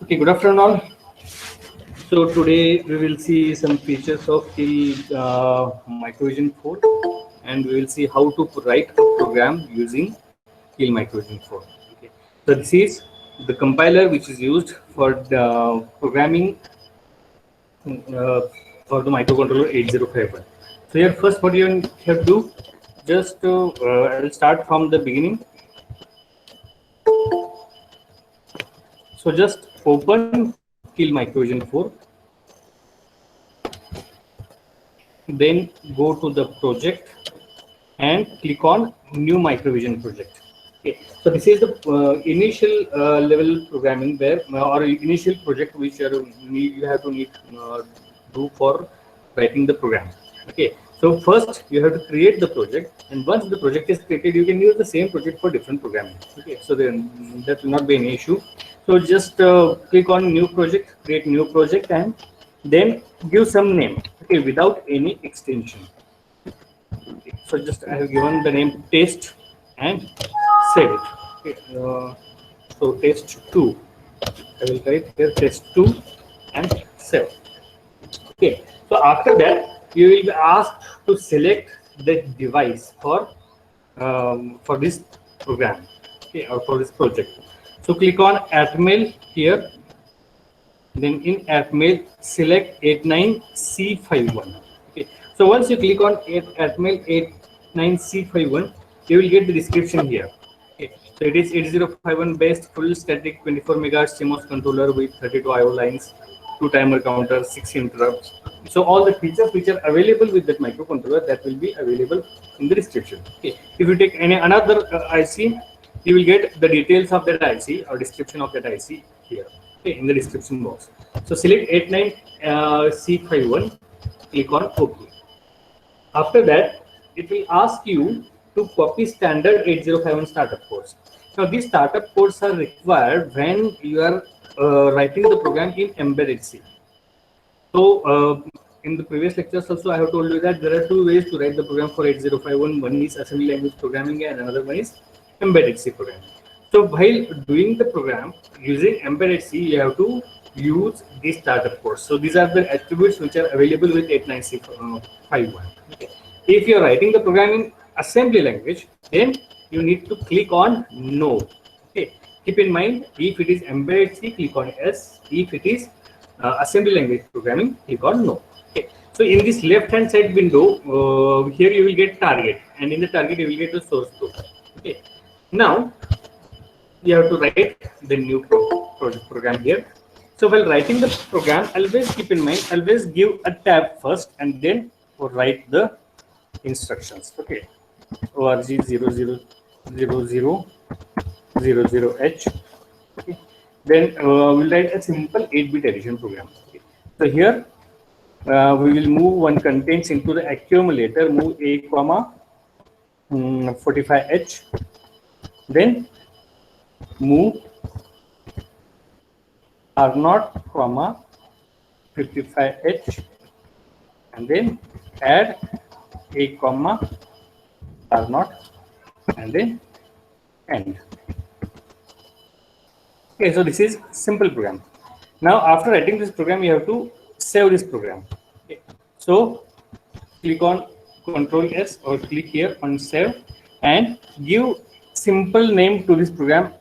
Okay, good afternoon all. So today we will see some features of the Microvision 4 and we will see how to write a program using Keel Microvision 4. Okay. So this is the compiler which is used for the programming for the microcontroller 8051. So here first what you have to do, just I will start from the beginning. So just open Keel Microvision 4. Then go to the project and click on new microvision project. Okay, so this is the initial level programming where or initial project which you have to need do for writing the program. Okay, so first you have to create the project, and once the project is created you can use the same project for different programming. Okay, so then that will not be an issue. So just click on new project, create new project, and then give some name, okay, without any extension. Okay, so just I have given the name test and save it. Okay, so test2. I will write here test2 and save. Okay, so after that you will be asked to select the device for this program, okay, or for this project. So click on Atmel here. Then in Atmel, select 89C51. Okay. So once you click on Atmel 89C51, you will get the description here. Okay. So it is 8051 based full static 24 megahertz CMOS controller with 32 IO lines, 2 timer counters, 6 interrupts. So all the features which are available with that microcontroller, that will be available in the description. Okay. If you take any another IC, you will get the details of that IC or description of that IC here. Okay, in the description box. So select 89C51, click on OK. After that, it will ask you to copy standard 8051 startup codes. Now these startup codes are required when you are writing the program in embedded C. So in the previous lectures also I have told you that there are two ways to write the program for 8051. One is assembly language programming and another one is embedded C programming. So while doing the program using embedded C, you have to use these startup codes. So these are the attributes which are available with 89C51. Okay. If you are writing the program in assembly language, then you need to click on No. Okay. Keep in mind, if it is embedded C, click on S. If it is assembly language programming, click on No. Okay. So in this left-hand side window, here you will get target, and in the target you will get the source code. Okay. Now you have to write the new project program here. So while writing the program, always keep in mind, always give a tab first and then write the instructions. Okay, org000000H. Okay. Then we'll write a simple 8-bit addition program. Okay. So here we will move one contents into the accumulator, move A comma 45H, then move R0 comma 55H, and then add A comma R0 and then end. Okay, so this is simple program. Now after writing this program, you have to save this program. Okay. So click on Control S or click here on save and give simple name to this program,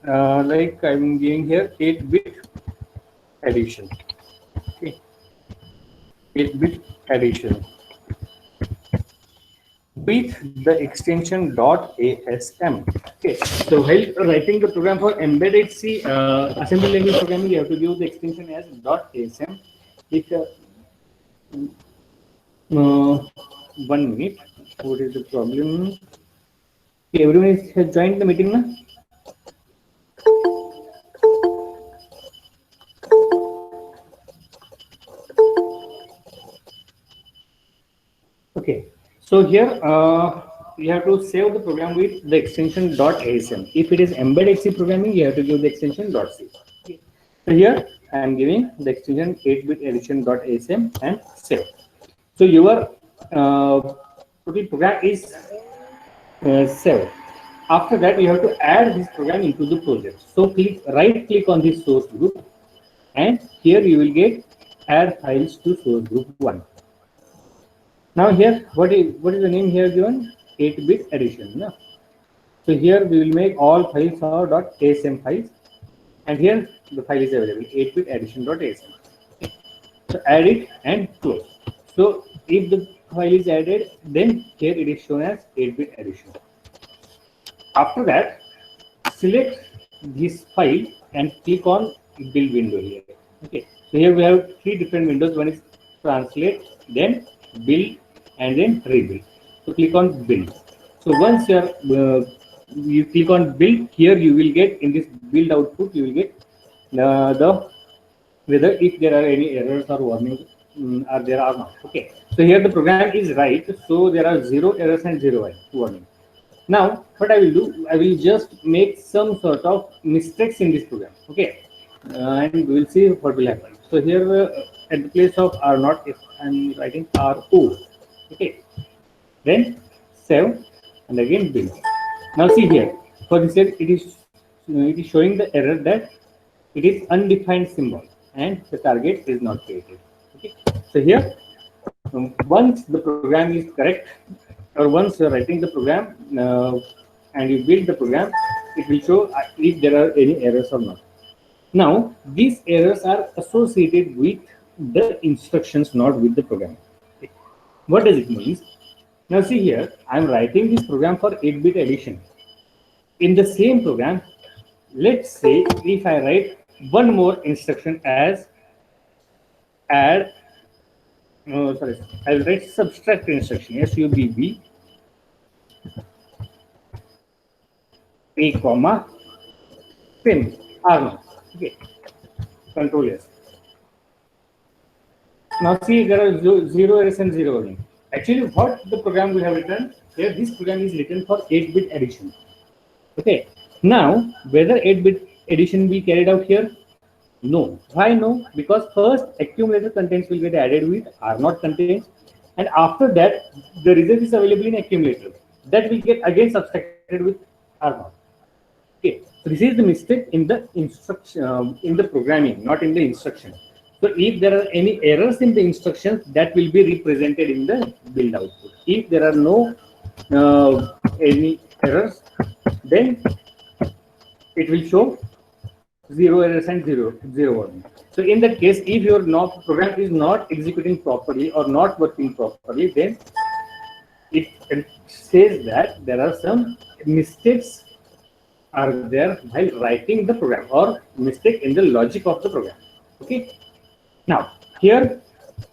like I'm giving here 8-bit addition. Okay. 8-bit addition with the extension .asm. Okay. So while writing the program for embedded C assembly language programming, you have to give the extension as .asm. If 1 minute, what is the problem? Okay, everyone has joined the meeting now? Okay, so here you have to save the program with the extension .asm. If it is embedded C programming, you have to give the extension .c. Okay. So here I am giving the extension 8-bit addition .asm and save. So your total program is saved. After that, you have to add this program into the project. So right click on this source group and here you will get add files to source group 1. Now here, what is the name here given? 8-bit addition. No? So here we will make all files are .asm files, and here the file is available 8-bit addition.asm. So add it and close. So if the file is added, then here it is shown as 8-bit addition. After that, select this file and click on build window here. Okay. So here we have 3 different windows. One is translate, then build, and then rebuild. So click on build. So once you click on build, here you will get in this build output, you will get the whether if there are any errors or warnings are there or not. Okay. So here the program is right. So there are 0 errors and 0 warning. Now what I will do, I will just make some sort of mistakes in this program. Okay. And we will see what will happen. So here at the place of R naught, if I'm writing RO. Okay. Then save and again build. Now see here, for this it is showing the error that it is undefined symbol and the target is not created. Okay. So here, once the program is correct, or once you're writing the program and you build the program, it will show if there are any errors or not. Now, these errors are associated with the instructions, not with the program. Okay. What does it mean? Now see here, I'm writing this program for 8-bit addition. In the same program, let's say if I write one more instruction as add, I'll write subtract instruction, SUBB, A comma, pin, R0. Okay, Control S. Now see, there are 0 errors and 0 warning. Actually, what the program we have written here, this program is written for 8-bit addition. Okay. Now, whether 8-bit addition be carried out here? No. Why no? Because first accumulator contents will get added with R0 contents, and after that the result is available in accumulator. That will get again subtracted with R0. Okay. So this is the mistake in the instruction in the programming, not in the instruction. So if there are any errors in the instructions, that will be represented in the build output. If there are no any errors, then it will show 0 errors and 0 warning. So in that case, if your program is not executing properly or not working properly, then it says that there are some mistakes are there while writing the program, or mistake in the logic of the program. Okay. Now here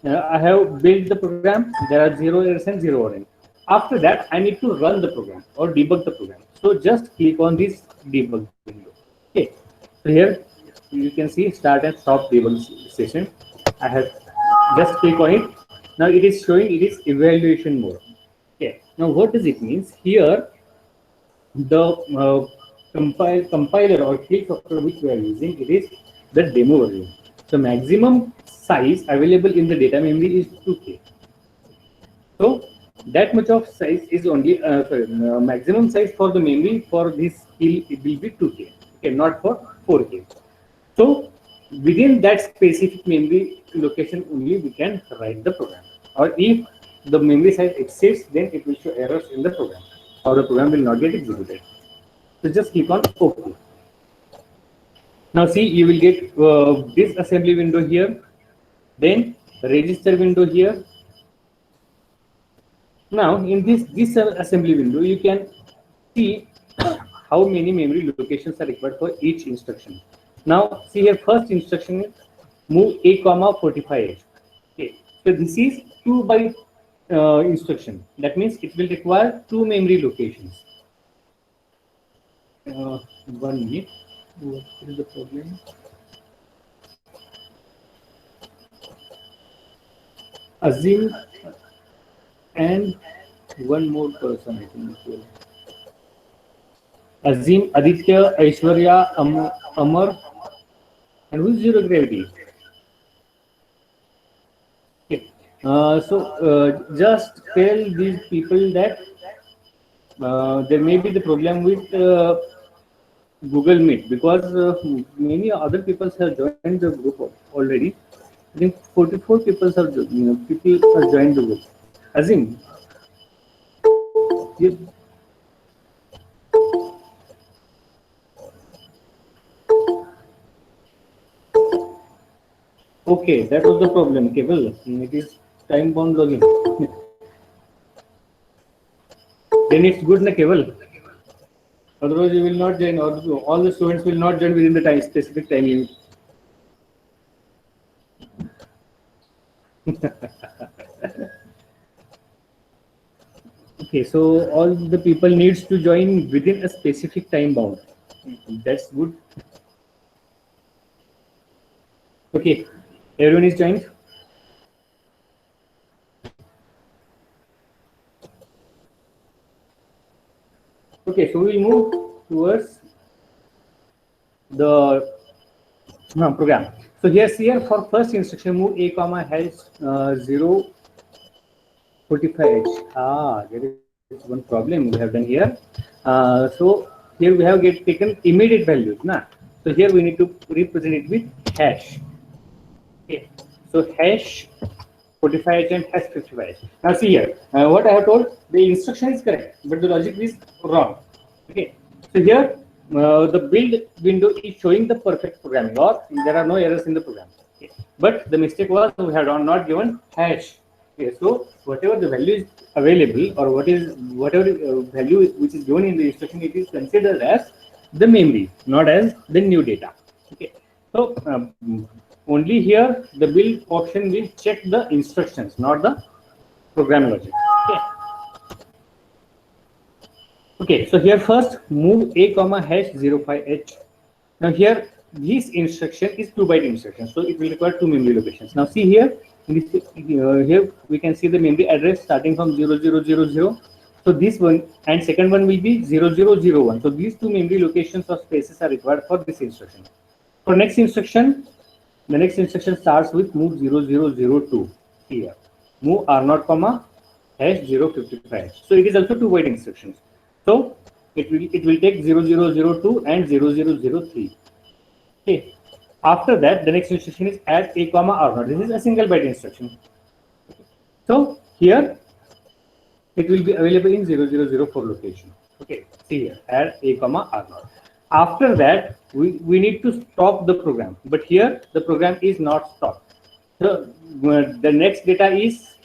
I have built the program. There are 0 errors and 0 warning. After that, I need to run the program or debug the program. So just click on this debug window. Okay. So here you can see start and stop debug session. I have just click on it. Now it is showing it is evaluation mode. Okay. Now what does it mean? Here the compiler or click software which we are using, it is the demo version. So maximum size available in the data memory is 2K. So that much of size is only maximum size for the memory for this skill, it will be 2K. Okay, not for 4K. So within that specific memory location only we can write the program. Or if the memory size exceeds, then it will show errors in the program, or the program will not get executed. So just click on OK. Now see, you will get this assembly window here, then register window here. Now in this assembly window, you can see how many memory locations are required for each instruction. Now see here, first instruction is move A comma 45H. Okay, so this is 2 byte instruction. That means it will require 2 memory locations. 1 minute. What is the problem? Azim and one more person, I think. Azim, Aditya, Aishwarya, Amar, and who's zero gravity? Okay. So just tell these people that there may be the problem with Google Meet, because many other people have joined the group already. I think 44 people have people have joined the group. Azim, you, okay, that was the problem. Keval, it is time bound login. Then it's good, na Keval. Otherwise, you will not join, or all the students will not join within the time specific time limit. Okay, so all the people needs to join within a specific time bound. That's good. Okay, everyone is joined. Okay, so we'll move towards the program. So here for first instruction, move a comma has 045h. There is one problem we have done here. So here we have taken immediate values. So here we need to represent it with hash. Okay, so hash 45h and hash 55h. Now see here, what I have told, the instruction is correct, but the logic is wrong. Okay, so here the build window is showing the perfect programming, or there are no errors in the program. Okay. But the mistake was we had not given hash. Okay, so whatever the value is available, or whatever value which is given in the instruction, it is considered as the memory, not as the new data. Okay, so only here the build option will check the instructions, not the program logic. Okay. Okay, so here first move a comma hash 05h. Now here this instruction is 2-byte instruction, so it will require 2 memory locations. Now see here, here we can see the memory address starting from 0000. So this one and second one will be 0001. So these 2 memory locations or spaces are required for this instruction. For next instruction, the next instruction starts with move 0002 here. Move R0 comma hash 055. So it is also 2-byte instructions. So it will take 0002 and 0003. Okay. After that, the next instruction is add a comma R0. This is a single byte instruction. So here it will be available in 0004 location. Okay. See here, add a comma R0. After that, we need to stop the program, but here the program is not stopped. So the next data is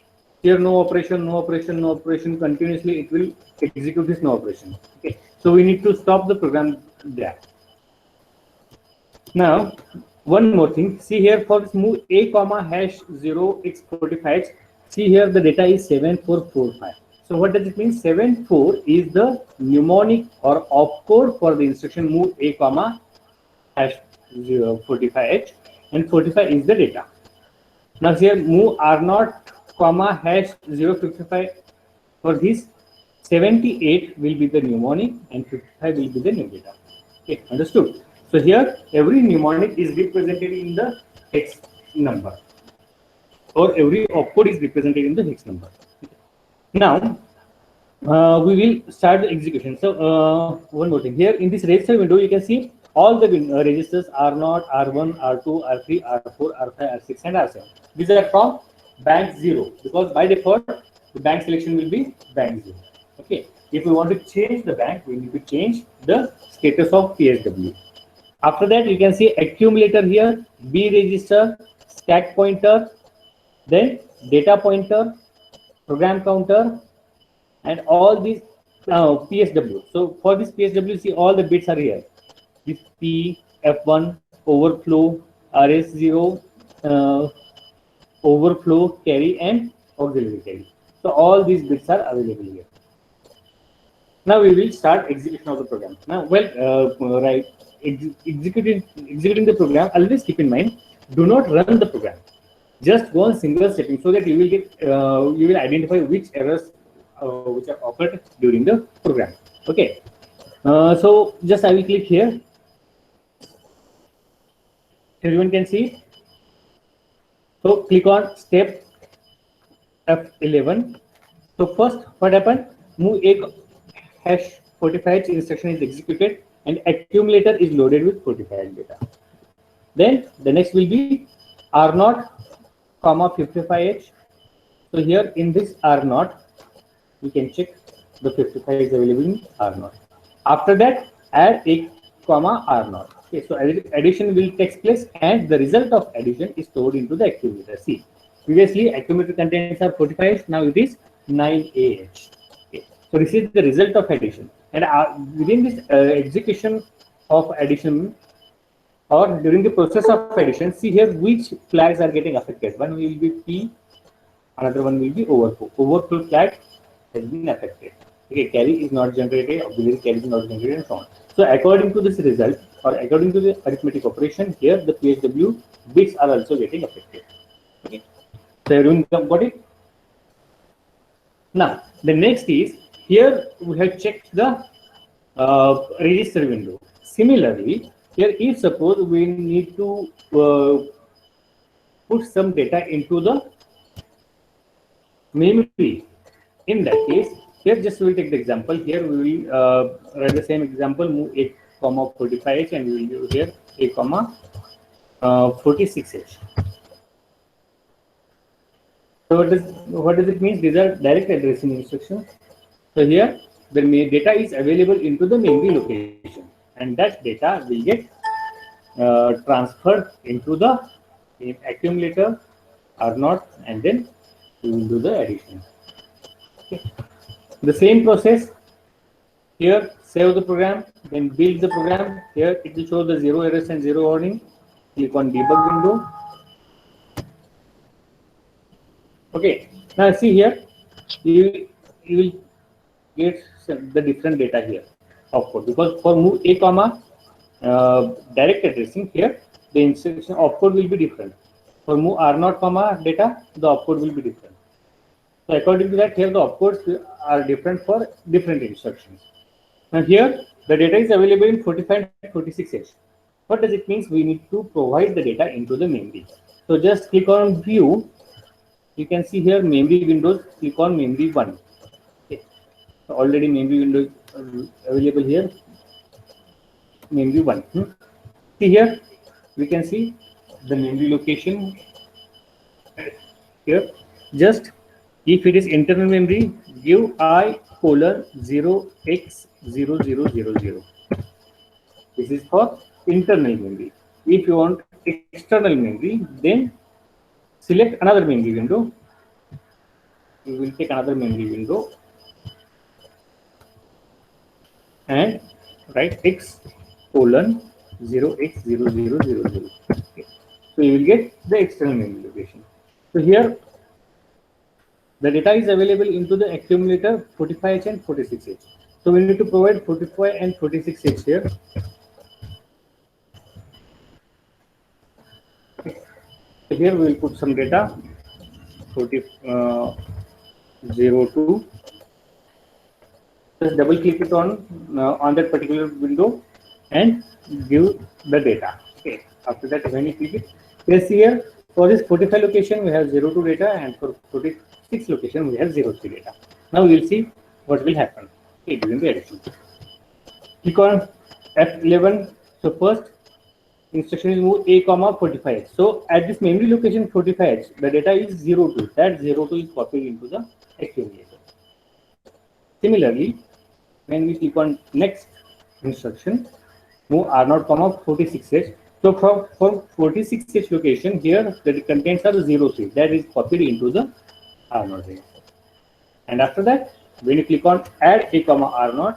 here, no operation, no operation, no operation. Continuously it will execute this no operation. Okay, so we need to stop the program there. Now one more thing, see here for this move a comma hash 0x45, see here the data is 7445. So what does it mean? 74 is the mnemonic or opcode for the instruction move a comma hash 045h, and 45 is the data. Now here move R0 comma hash 055, for this 78 will be the mnemonic and 55 will be the new data. Okay, understood? So here every mnemonic is represented in the hex number, or every opcode is represented in the hex number. Now we will start the execution. So one more thing, here in this register window you can see all the registers R0, R1, R2, R3, R4, R5, R6 and R7. These are from bank 0, because by default the bank selection will be bank 0. Okay, if we want to change the bank, we need to change the status of PSW. After that you can see accumulator here, B register, stack pointer, then data pointer, program counter, and all these PSW. So for this PSW, see all the bits are here. This P, F1, overflow, RS0, overflow, carry, and auxiliary carry. So all these bits are available here. Now we will start execution of the program. Now, executing the program, always keep in mind, do not run the program. Just go on single setting so that you will get you will identify which errors which are occurred during the program. Okay. So just I will click here. Everyone can see. So click on step F11. So first, what happened? Move a hash 45 instruction is executed. and accumulator is loaded with 45H data. Then the next will be R0, comma 55H. So here in this R0, we can check the 55 is available in R0. After that, add a comma R0. Okay, so addition will take place, and the result of addition is stored into the accumulator. See, previously accumulator contents are 45H, now it is 9AH. Okay, so this is the result of addition, and within this execution of addition, or during the process of addition, see here which flags are getting affected. One will be P, another one will be overflow. Overflow flag has been affected. Okay, carry is not generated, auxiliary carry is not generated, and so on. So according to this result, or according to the arithmetic operation, here the PSW bits are also getting affected. Okay, so everyone got it? Now the next is, here we have checked the register window. Similarly, here if suppose we need to put some data into the memory, in that case, here just we will take the example. Here we will write the same example, move a comma 45H, and we will use here a comma 46H. So what does it mean? These are direct addressing instructions. So here the data is available into the memory location, and that data will get transferred into the accumulator R0, and then we will do the addition. Okay. The same process here, save the program, then build the program. Here it will show the 0 errors and 0 warning. Click on debug window. Okay, now see here, you will get the different data here, of course, because for move a comma direct addressing, here the instruction opcode will be different. For move R0 comma data, the opcode will be different. So according to that, here the opcodes are different for different instructions. Now here the data is available in 45 and 46H. What does it mean? We need to provide the data into the memory. So just click on view. You can see here memory windows. Click on memory 1. Okay. So already memory window is available here. Memory 1. See here, we can see the memory location here. Just if it is internal memory, give I:0x0000. This is for internal memory. If you want external memory, then select another memory window. We will take another memory window and write x:0x0000. Okay. So you will get the external memory location. So here the data is available into the accumulator 45H and 46H. So we need to provide 45 and 46H here. So here we will put some data 02. Just double click it on that particular window and give the data. Okay. After that, when you click it, yes, here for this 45 location we have 02 data, and for 46 location we have 03 data. Now we will see what will happen. Okay, during the addition. Click on F11. So first instruction is move a comma 45H. So at this memory location 45H, the data is 02. That 02 is copied into the accumulator. Similarly, when we click on next instruction, move R0 comma 46H. So for 46H location, here the contents are 03. That is copied into the R0. And after that, when you click on add a comma R0,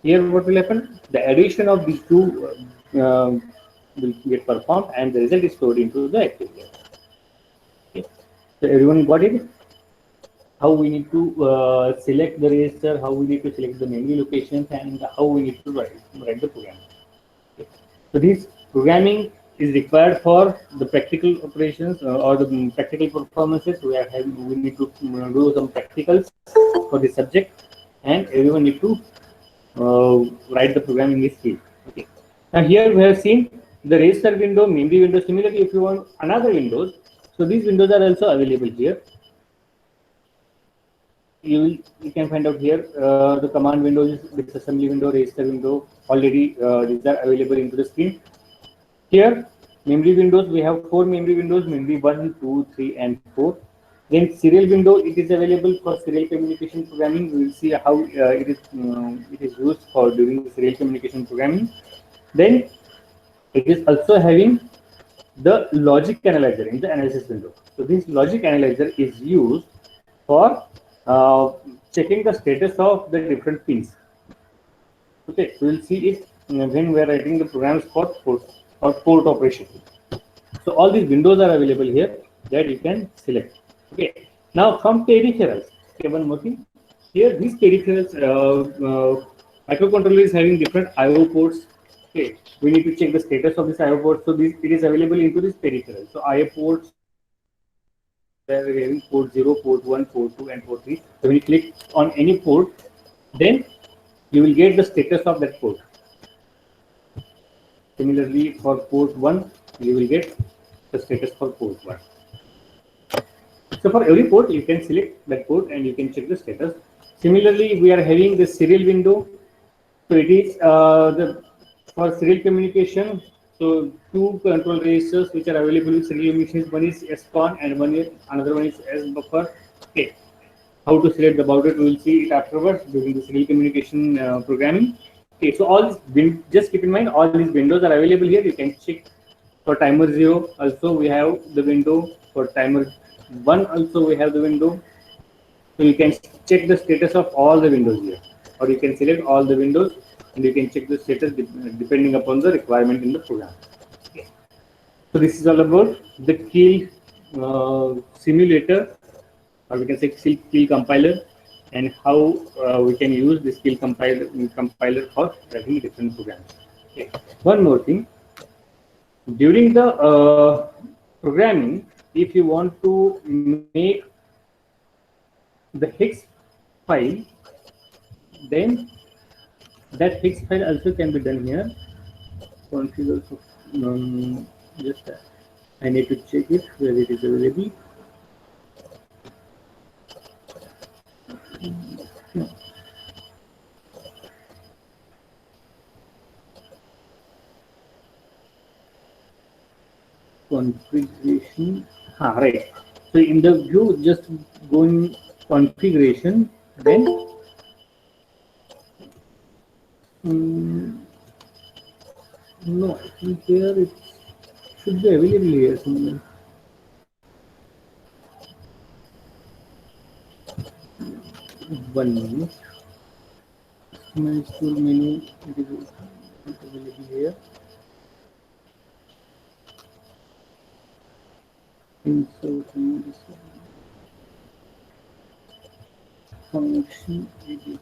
here what will happen? The addition of these two will get performed, and the result is stored into the accumulator. Okay. So everyone got it? How we need to select the register, how we need to select the memory locations, and how we need to write the program. Okay. So this programming is required for the practical operations or the practical performances. We need to do some practicals for the subject, and everyone need to write the program in this field. Okay. Now here we have seen the register window, memory window. Similarly, if you want another windows, so these windows are also available here. you can find out here the command windows, disassembly window, register window. Already these are available into the screen. Here memory windows, we have 4 memory windows: memory 1, 2, 3, and 4. Then serial window, it is available for serial communication programming. We will see how it is used for doing the serial communication programming. Then it is also having the logic analyzer in the analysis window. So this logic analyzer is used for checking the status of the different pins. Okay, we will see it when we are writing the programs for port operation. So all these windows are available here that you can select. Okay, now from peripherals. Okay, one more thing. Here, these peripherals, microcontroller is having different I/O ports. Okay, we need to check the status of this I/O port. So this it is available into this peripheral. So I/O ports, where we are having port 0, port 1, port 2, and port 3. So when you click on any port, then you will get the status of that port. Similarly, for port 1, you will get the status for port 1. So for every port, you can select that port and you can check the status. Similarly, we are having the serial window. So it is for serial communication. So two control registers which are available in serial communications. One is SCON and another one is SBuffer. Okay. How to select about it, we will see it afterwards during the serial communication programming. Okay, so all these just keep in mind all these windows are available here. You can check for timer 0. Also, we have the window for timer 1. Also, we have the window. So you can check the status of all the windows here, or you can select all the windows and you can check the status depending upon the requirement in the program. Okay. So this is all about the kill simulator, or we can say kill compiler, and how we can use this kill compiler for writing different programs. Okay. One more thing, during the programming, if you want to make the hex file, then that hex file also can be done here. Configure, just I need to check it where it is available. Configuration, right. So in the view, just go in configuration, then no, I think here it should be available here somewhere. One minute. My school menu, it is available here. Insert this function editor.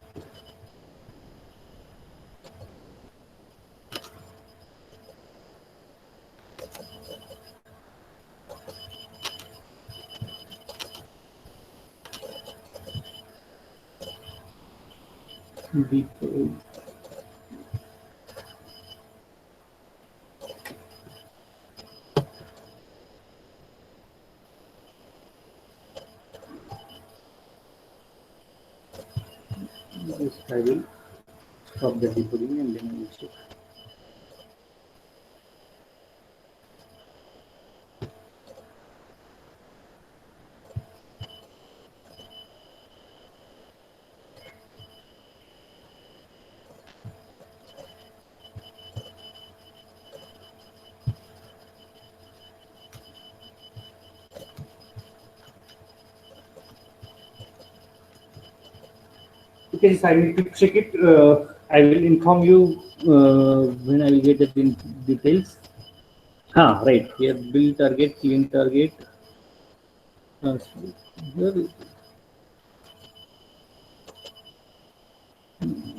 Detail. This I will stop the decoding and then I will check. Okay, so I need to check it. I will inform you when I will get the details. Right. Here, build target, clean target.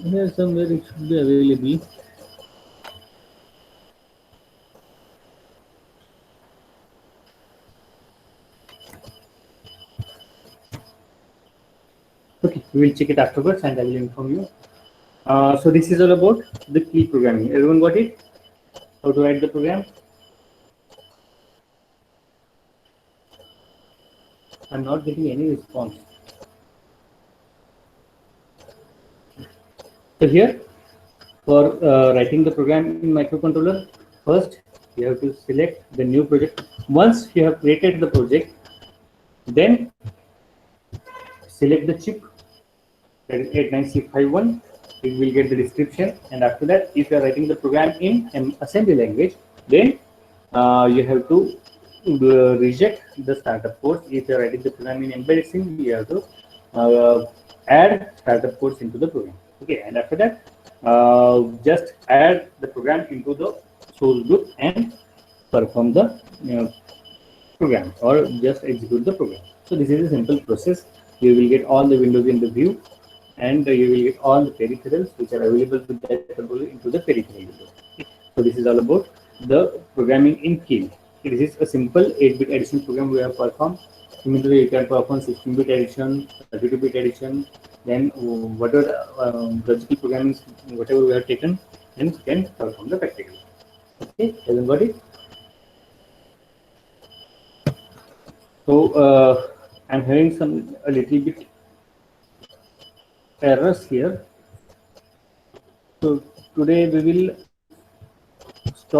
Here somewhere it should be available. Okay, we will check it afterwards and I will inform you. So this is all about the key programming. Everyone got it? How to write the program? I'm not getting any response. So here, for writing the program in microcontroller, first you have to select the new project. Once you have created the project, then select the chip, that is 89C51. It will get the description, and after that, if you are writing the program in an assembly language, then you have to reject the startup ports. If you are writing the program in embedded SIM, you have to add startup ports into the program. Okay, and after that, just add the program into the source group and perform the program, or just execute the program. So this is a simple process. You will get all the windows in the view, and you will get all the peripherals which are available with that controller into the peripheral window. So this is all about the programming in Keil. This is a simple 8-bit addition program we have performed. Similarly, you can perform 16-bit addition, 32-bit addition, then whatever logical programming, whatever we have taken, then you can perform the practical. Okay, everybody. So I'm having a little bit errors here. So today we will